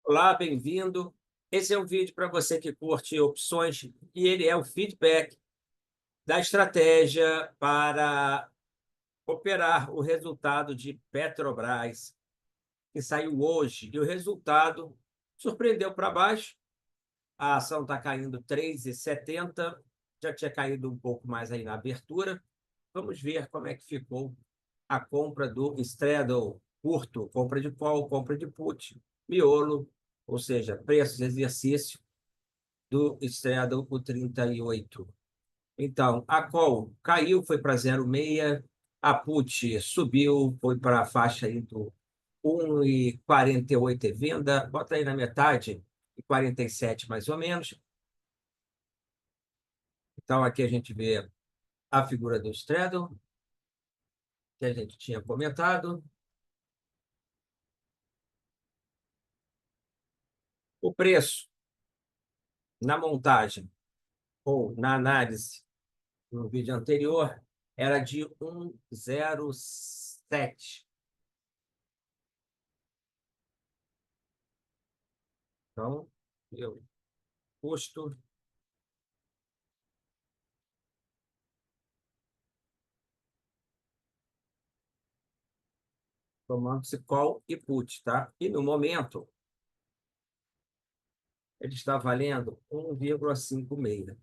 Olá, bem-vindo. Esse é um vídeo para você que curte opções e ele é o feedback da estratégia para operar o resultado de Petrobras, que saiu hoje. E o resultado surpreendeu para baixo. A ação está caindo 3,70, já tinha caído um pouco mais aí na abertura. Vamos ver como é que ficou a compra do straddle curto, compra de call, compra de put, miolo, ou seja, preços de exercício do straddle por 38. Então, a call caiu, foi para 0,6, a put subiu, foi para a faixa aí do 1,48 é venda, bota aí na metade, e 47 mais ou menos. Então, aqui a gente vê a figura do straddle, que a gente tinha comentado. O preço na montagem ou na análise no vídeo anterior era de 1,07. Então, eu custo tomando-se call e put, tá? E no momento, ele está valendo 1,56.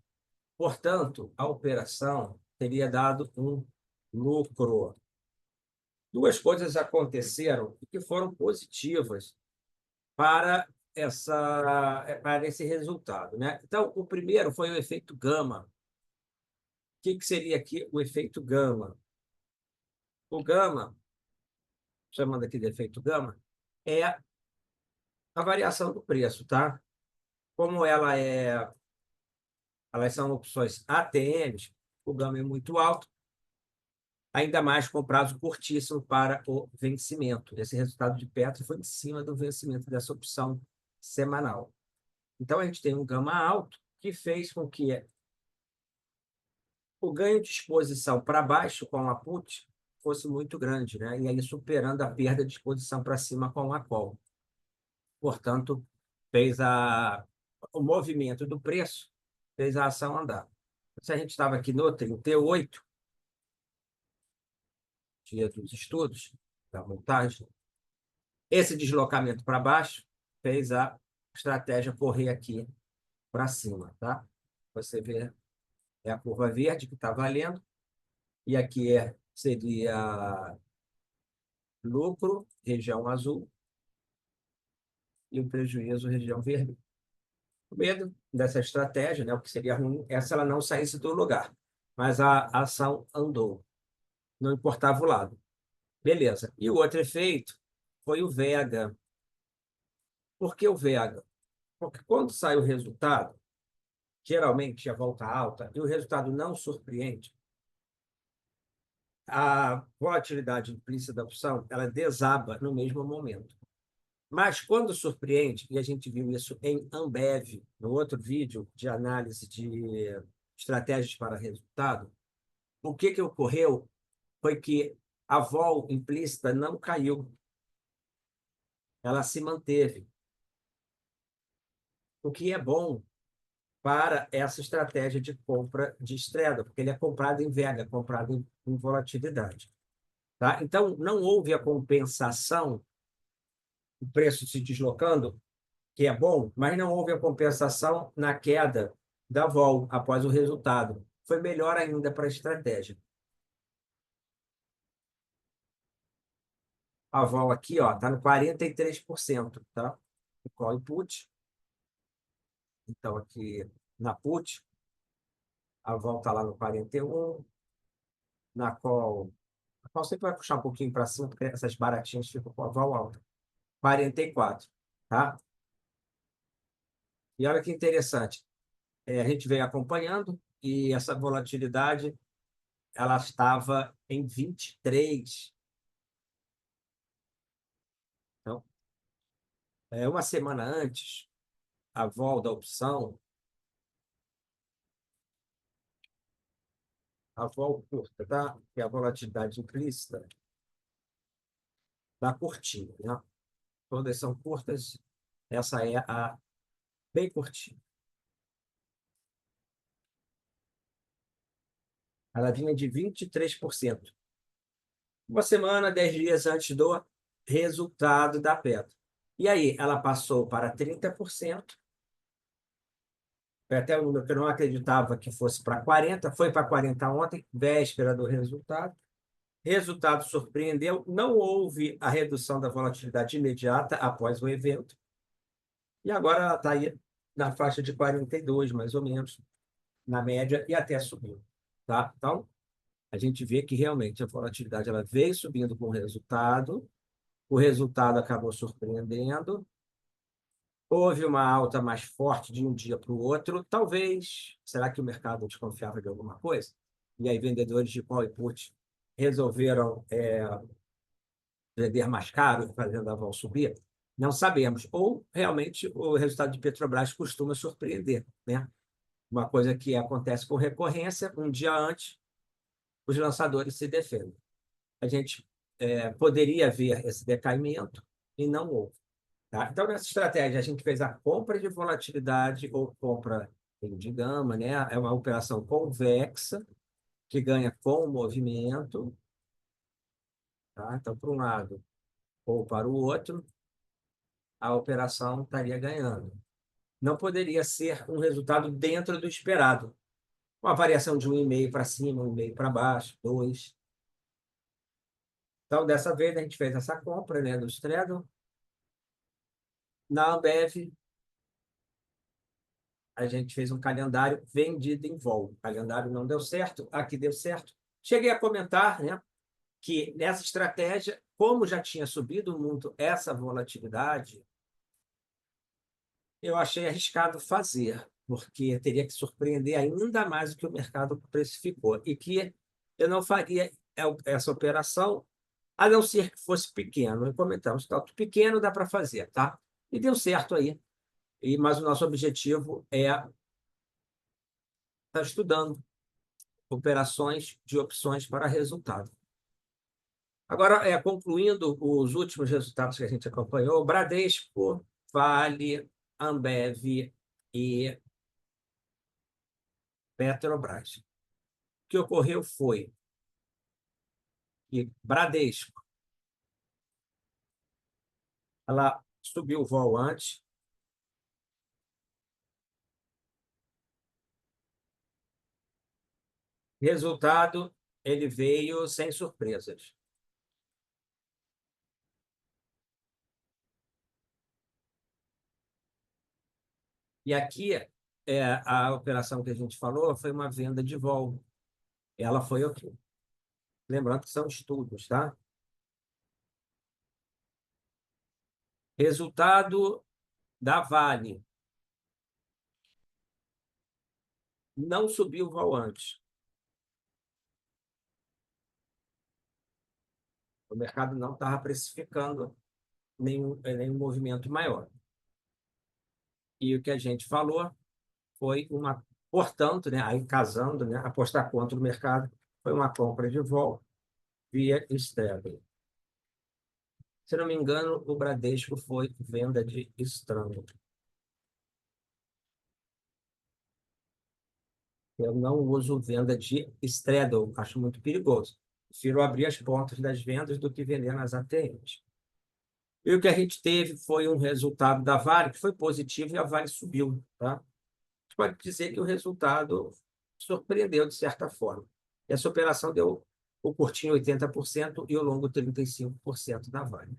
Portanto, a operação teria dado um lucro. Duas coisas aconteceram que foram positivas para para esse resultado, né? Então, o primeiro foi o efeito gama. O que seria aqui o efeito gama? O gama, chamando aqui de efeito gama, é a variação do preço, tá? Como elas são opções ATMs, o gama é muito alto, ainda mais com prazo curtíssimo para o vencimento. Esse resultado de Petro foi em cima do vencimento dessa opção semanal. Então, a gente tem um gama alto que fez com que o ganho de exposição para baixo com a put fosse muito grande, né? E aí superando a perda de exposição para cima com a call. Portanto, fez o movimento do preço, fez a ação andar. Se a gente estava aqui no 38, dia dos estudos, da montagem, esse deslocamento para baixo fez a estratégia correr aqui para cima, tá? Você vê, é a curva verde que está valendo, e aqui seria lucro, região azul, e o prejuízo, região vermelha. O medo dessa estratégia, né, o que seria ruim, é se ela não saísse do lugar. Mas a ação andou, não importava o lado. Beleza. E o outro efeito foi o Vega. Por que o Vega? Porque quando sai o resultado, geralmente a volta alta, e o resultado não surpreende, a volatilidade implícita da opção ela desaba no mesmo momento. Mas quando surpreende, e a gente viu isso em Ambev, no outro vídeo de análise de estratégias para resultado, o que ocorreu foi que a vol implícita não caiu, ela se manteve, o que é bom para essa estratégia de compra de Straddle, porque ele é comprado em vega, comprado em volatilidade. Tá? Então, não houve a compensação, o preço se deslocando, que é bom, mas não houve a compensação na queda da vol após o resultado. Foi melhor ainda para a estratégia. A vol aqui está no 43%, tá? O call e put. Então, aqui na put, a vol está lá no 41%. Na call, a call sempre vai puxar um pouquinho para cima, porque essas baratinhas ficam com a vol alta. 44%, tá? E olha que interessante. A gente vem acompanhando e essa volatilidade ela estava em 23. Então, uma semana antes, a vol da opção, a vol curta, tá? Que é a volatilidade implícita da curtinha, né? Todas são curtas, Essa é a bem curtinha. Ela vinha de 23%. Uma semana, 10 dias antes do resultado da pedra. E aí, ela passou para 30%. Foi até um número que eu não acreditava que fosse para 40%. Foi para 40% ontem, véspera do resultado. Resultado surpreendeu. Não houve a redução da volatilidade imediata após o evento. E agora ela está aí na faixa de 42, mais ou menos, na média, e até subiu. Tá? Então, a gente vê que realmente a volatilidade ela veio subindo com o resultado acabou surpreendendo, houve uma alta mais forte de um dia para o outro, talvez, será que o mercado desconfiava de alguma coisa? E aí vendedores de call e put resolveram vender mais caro, fazendo a vol subir? Não sabemos. Ou realmente o resultado de Petrobras costuma surpreender, né? Uma coisa que acontece com recorrência, um dia antes, os lançadores se defendem. A gente poderia ver esse decaimento e não houve. Tá? Então, nessa estratégia, a gente fez a compra de volatilidade ou compra de gama, né? É uma operação convexa, que ganha com o movimento. Tá? Então, para um lado ou para o outro, a operação estaria ganhando. Não poderia ser um resultado dentro do esperado. Uma variação de 1,5 para cima, 1,5 para baixo, 2. Então, dessa vez, a gente fez essa compra, né, do Straddle. Na Ambev, a gente fez um calendário vendido em vol. O calendário não deu certo, aqui deu certo. Cheguei a comentar, né, que nessa estratégia, como já tinha subido muito essa volatilidade, eu achei arriscado fazer, porque teria que surpreender ainda mais o que o mercado precificou, e que eu não faria essa operação, a não ser que fosse pequeno. E comentamos, tanto pequeno dá para fazer, tá? E deu certo aí. Mas o nosso objetivo é estar estudando operações de opções para resultado. Agora, concluindo os últimos resultados que a gente acompanhou, Bradesco, Vale, Ambev e Petrobras. O que ocorreu foi que Bradesco, ela subiu o vol antes, resultado, ele veio sem surpresas. E aqui, a operação que a gente falou foi uma venda de vol. Ela foi o quê? Lembrando que são estudos, tá? Resultado da Vale. Não subiu o vol antes. O mercado não estava precificando nenhum movimento maior. E o que a gente falou foi portanto, né, aí casando, né, apostar contra o mercado, foi uma compra de vol via Sterling. Se não me engano, o Bradesco foi venda de Sterling. Eu não uso venda de straddle, acho muito perigoso. Prefiro abrir as portas das vendas do que vender nas ATMs. E o que a gente teve foi um resultado da Vale que foi positivo e a Vale subiu. Tá? A gente pode dizer que o resultado surpreendeu de certa forma. Essa operação deu o curtinho 80% e o longo 35% da Vale.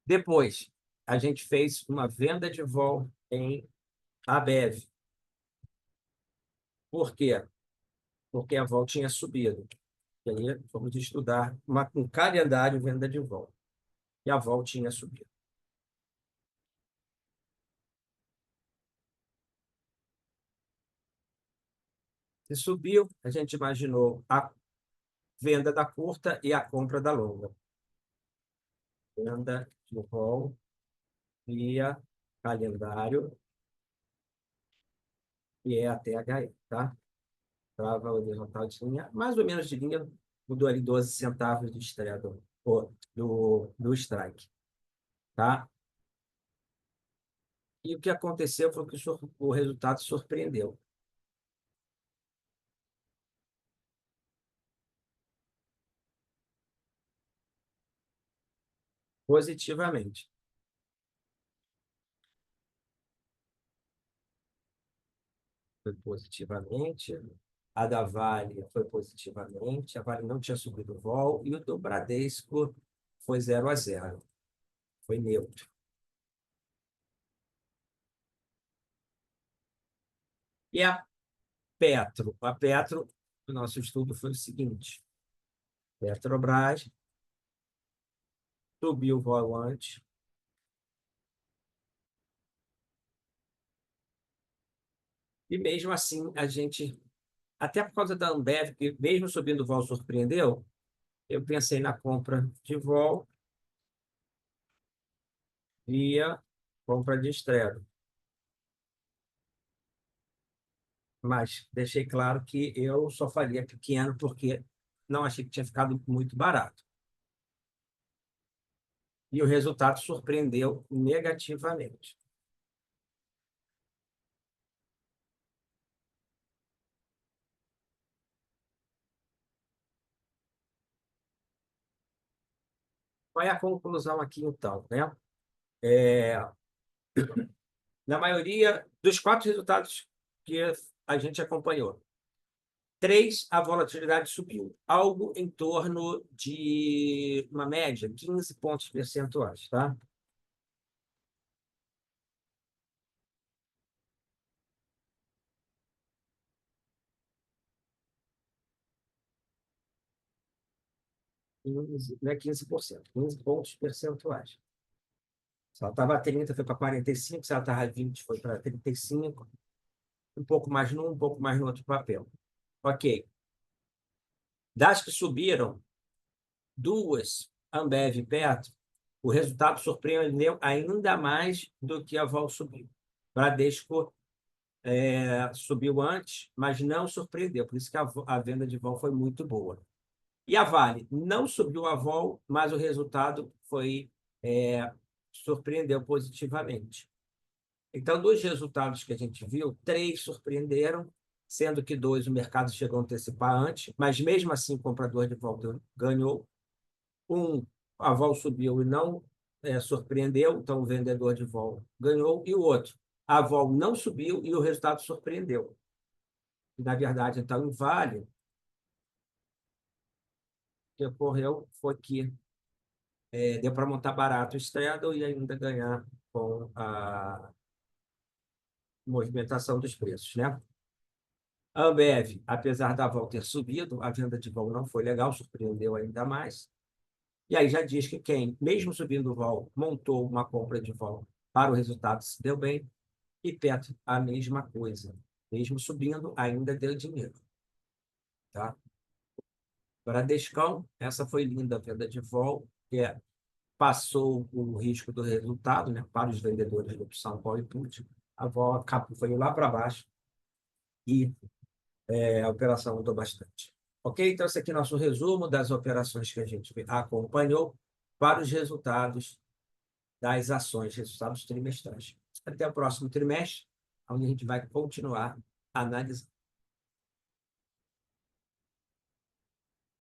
Depois, a gente fez uma venda de vol em Abev. Por quê? Porque a vol tinha subido. E aí vamos estudar um calendário venda de vol. E a vol tinha subido. Se subiu, a gente imaginou a venda da curta e a compra da longa. Venda de vol via calendário e é a THE, tá? Trava horizontaldinha, mais ou menos de linha mudou ali 12 centavos do Straddle, ou do strike, tá? E o que aconteceu foi que o resultado surpreendeu positivamente. Foi positivamente. A da Vale foi positivamente. A Vale não tinha subido o vol. E o do Bradesco foi 0-0. Foi neutro. E a Petro? A Petro, o nosso estudo foi o seguinte. Petrobras subiu o vol antes. E mesmo assim, a gente, até por causa da Ambev, que mesmo subindo o vol surpreendeu, eu pensei na compra de vol via compra de Estredo. Mas deixei claro que eu só faria pequeno porque não achei que tinha ficado muito barato. E o resultado surpreendeu negativamente. Qual é a conclusão aqui, então, né? Na maioria dos quatro resultados que a gente acompanhou, três, a volatilidade subiu, algo em torno de uma média, 15 pontos percentuais, tá? 15, não é 15%, 15 pontos percentuais. Se ela estava a 30, foi para 45, se ela estava a 20, foi para 35, um pouco mais num, um pouco mais no outro papel. Ok. Das que subiram, duas, Ambev e Petro, o resultado surpreendeu ainda mais do que a Vol subiu. Bradesco subiu antes, mas não surpreendeu, por isso que a venda de Vol foi muito boa. E a Vale não subiu a Vol, mas o resultado surpreendeu positivamente. Então, dos resultados que a gente viu, três surpreenderam, sendo que dois o mercado chegou a antecipar antes, mas mesmo assim o comprador de volta ganhou. Um, a vol subiu e não surpreendeu, então o vendedor de vol ganhou, e o outro, a vol não subiu e o resultado surpreendeu. E, na verdade, então, em Vale, o que ocorreu foi que deu para montar barato o straddle e ainda ganhar com a movimentação dos preços, né? A Ambev, apesar da vol ter subido, a venda de vol não foi legal, surpreendeu ainda mais. E aí já diz que quem, mesmo subindo o vol, montou uma compra de vol para o resultado se deu bem, e Petro, a mesma coisa. Mesmo subindo, ainda deu dinheiro. Tá? Bradescão, essa foi linda a venda de vol, passou o risco do resultado, né, para os vendedores de opção call e put. A vol foi lá para baixo e a operação mudou bastante. Ok? Então, esse aqui é nosso resumo das operações que a gente acompanhou para os resultados das ações, resultados trimestrais. Até o próximo trimestre, onde a gente vai continuar analisando.